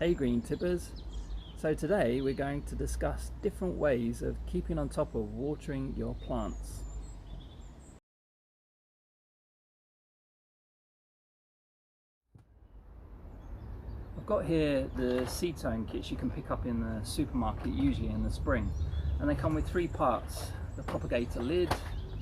Hey green tippers! So today we're going to discuss different ways of keeping on top of watering your plants. I've got here the seed sowing kits you can pick up in the supermarket usually in the spring, and they come with three parts: the propagator lid,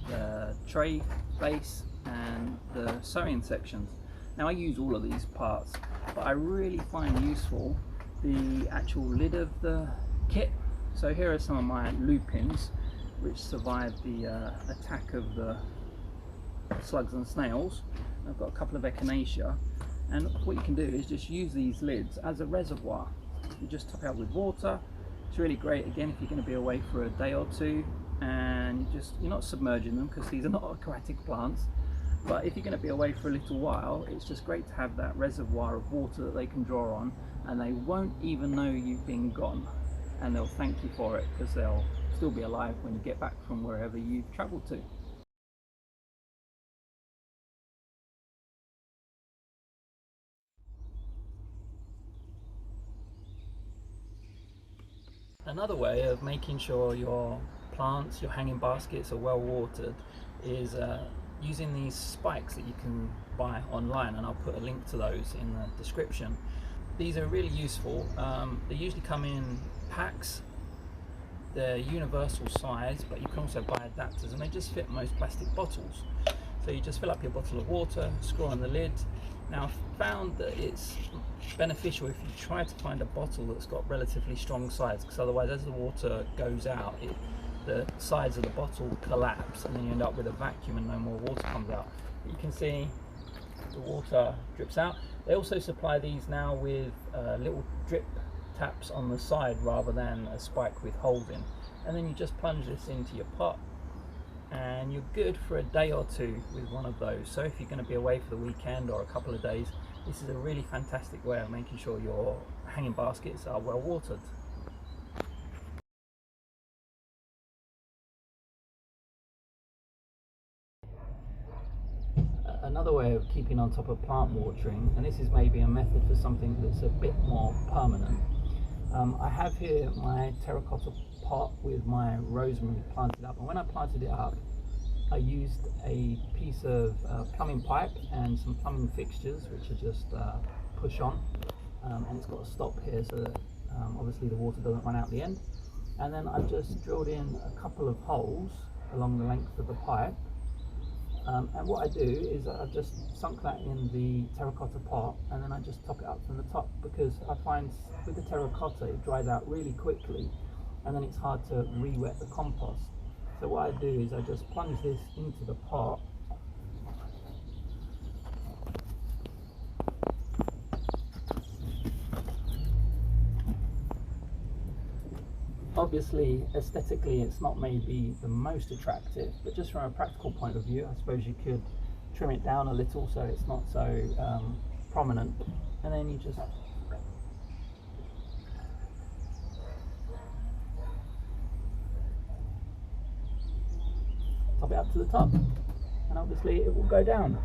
the tray base and the sowing sections. Now I use all of these parts, but I really find useful the actual lid of the kit. So here are some of my lupins which survived the attack of the slugs and snails. I've got a couple of echinacea, and what you can do is just use these lids as a reservoir. You just top it out with water. It's really great again if you're going to be away for a day or two, and you're not submerging them because these are not aquatic plants. But if you're going to be away for a little while, it's just great to have that reservoir of water that they can draw on, and they won't even know you've been gone, and they'll thank you for it because they'll still be alive when you get back from wherever you've travelled to. Another way of making sure your plants, your hanging baskets are well watered is using these spikes that you can buy online, and I'll put a link to those in the description. These are really useful. They usually come in packs. They're universal size, but you can also buy adapters, and they just fit most plastic bottles. So you just fill up your bottle of water, screw on the lid. Now I've found that it's beneficial if you try to find a bottle that's got relatively strong sides, because otherwise as the water goes out, the sides of the bottle collapse and then you end up with a vacuum and no more water comes out. But you can see the water drips out. They also supply these now with little drip taps on the side rather than a spike with holes in, and then you just plunge this into your pot and you're good for a day or two with one of those. So if you're going to be away for the weekend or a couple of days, this is a really fantastic way of making sure your hanging baskets are well watered. Another way of keeping on top of plant watering, and this is maybe a method for something that's a bit more permanent. I have here my terracotta pot with my rosemary planted up, and when I planted it up I used a piece of plumbing pipe and some plumbing fixtures which are just push on, and it's got a stop here so that obviously the water doesn't run out the end. And then I've just drilled in a couple of holes along the length of the pipe, and what I do is I've just sunk that in the terracotta pot, and then I just top it up from the top, because I find with the terracotta it dries out really quickly and then it's hard to re-wet the compost. So what I do is I just plunge this into the pot, obviously aesthetically it's not maybe the most attractive, but just from a practical point of view I suppose you could trim it down a little so it's not so prominent, and then you just top it up to the top, and obviously it will go down.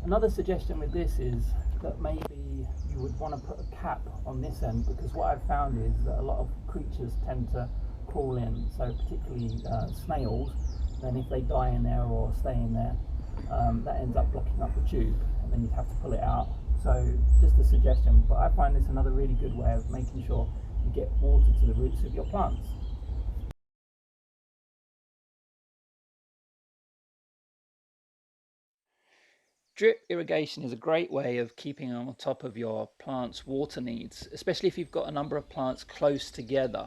Another suggestion with this is that maybe you would want to put a cap on this end, because what I've found is that a lot of creatures tend to crawl in, so particularly snails. Then if they die in there or stay in there, that ends up blocking up the tube and then you'd have to pull it out. So just a suggestion, but I find this another really good way of making sure you get water to the roots of your plants. Drip irrigation is a great way of keeping on top of your plants' water needs, especially if you've got a number of plants close together.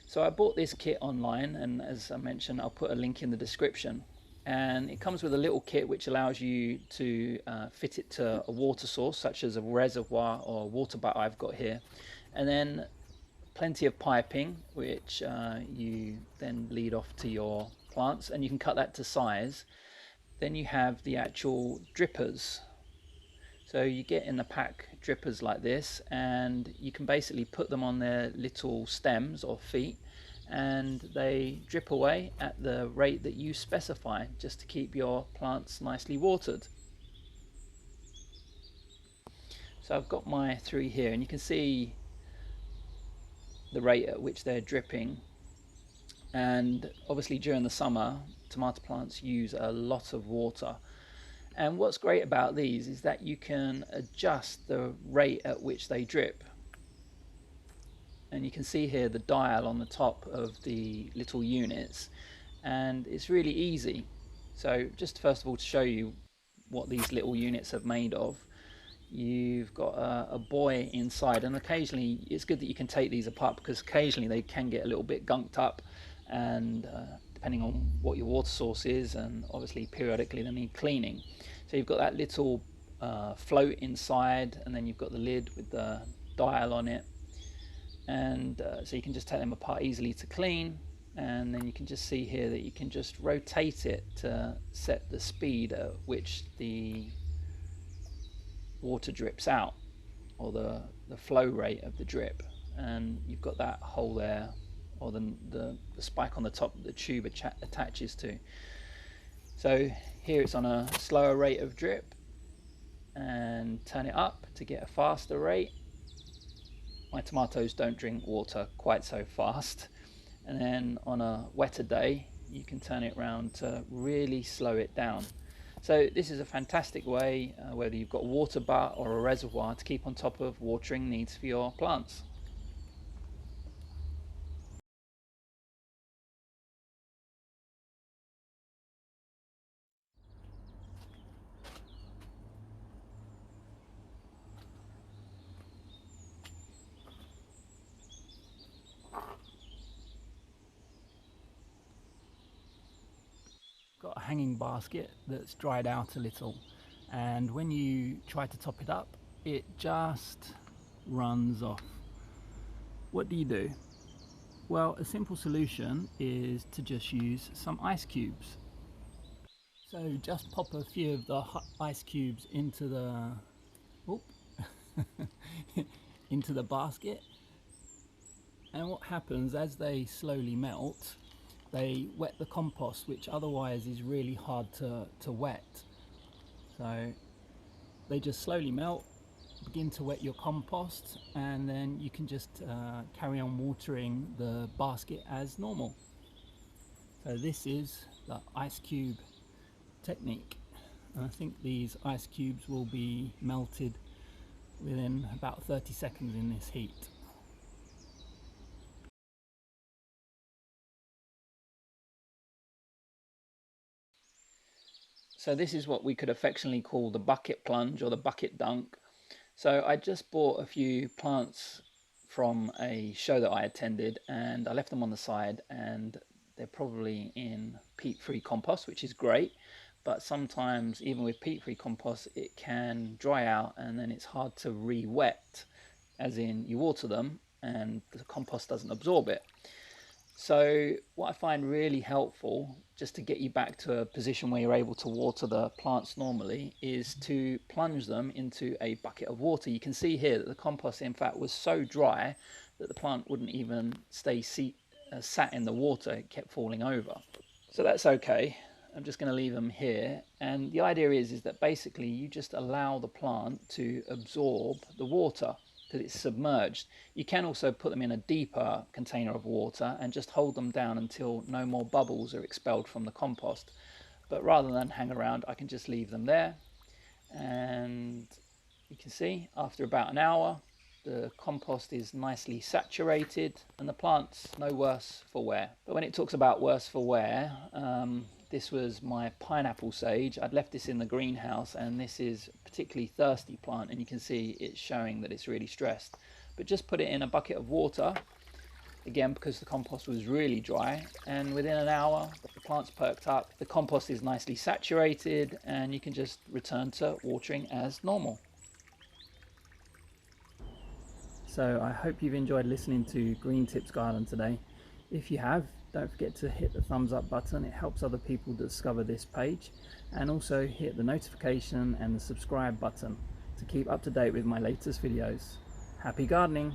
So I bought this kit online, and as I mentioned I'll put a link in the description, and it comes with a little kit which allows you to fit it to a water source such as a reservoir or water butt I've got here, and then plenty of piping which you then lead off to your plants, and you can cut that to size. Then you have the actual drippers. So you get in the pack drippers like this, and you can basically put them on their little stems or feet, and they drip away at the rate that you specify, just to keep your plants nicely watered. So I've got my three here, and you can see the rate at which they're dripping. And obviously during the summer, tomato plants use a lot of water. And what's great about these is that you can adjust the rate at which they drip. And you can see here the dial on the top of the little units, and it's really easy. So just first of all, to show you what these little units are made of, you've got a buoy inside, and occasionally it's good that you can take these apart, because occasionally they can get a little bit gunked up, and depending on what your water source is, and obviously periodically they need cleaning. So you've got that little float inside, and then you've got the lid with the dial on it, and so you can just take them apart easily to clean. And then you can just see here that you can just rotate it to set the speed at which the water drips out, or the flow rate of the drip. And you've got that hole there, or the spike on the top that the tube attaches to. So here it's on a slower rate of drip, and turn it up to get a faster rate. My tomatoes don't drink water quite so fast. And then on a wetter day, you can turn it around to really slow it down. So this is a fantastic way, whether you've got a water butt or a reservoir, to keep on top of watering needs for your plants. Got a hanging basket that's dried out a little, and when you try to top it up, it just runs off. What do? Well, a simple solution is to just use some ice cubes. So just pop a few of the ice cubes into the into the basket, and what happens, as they slowly melt, they wet the compost, which otherwise is really hard to wet. So they just slowly melt, begin to wet your compost, and then you can just carry on watering the basket as normal. So this is the ice cube technique, and I think these ice cubes will be melted within about 30 seconds in this heat. So this is what we could affectionately call the bucket plunge, or the bucket dunk. So I just bought a few plants from a show that I attended, and I left them on the side, and they're probably in peat-free compost, which is great. But sometimes even with peat-free compost, it can dry out, and then it's hard to re-wet, as in you water them and the compost doesn't absorb it. So what I find really helpful, just to get you back to a position where you're able to water the plants normally, is to plunge them into a bucket of water. You can see here that the compost in fact was so dry that the plant wouldn't even stay sat in the water, it kept falling over. So that's okay. I'm just going to leave them here, and the idea is that basically you just allow the plant to absorb the water, because it's submerged. You can also put them in a deeper container of water and just hold them down until no more bubbles are expelled from the compost. But rather than hang around, I can just leave them there, and you can see after about an hour the compost is nicely saturated and the plant's no worse for wear. But when it talks about worse for wear, this was my pineapple sage. I'd left this in the greenhouse, and this is a particularly thirsty plant, and you can see it's showing that it's really stressed. But just put it in a bucket of water, again because the compost was really dry, and within an hour the plant's perked up, the compost is nicely saturated, and you can just return to watering as normal. So I hope you've enjoyed listening to Green Tips Garden today. If you have, don't forget to hit the thumbs up button. It helps other people discover this page. And also hit the notification and the subscribe button to keep up to date with my latest videos. Happy gardening!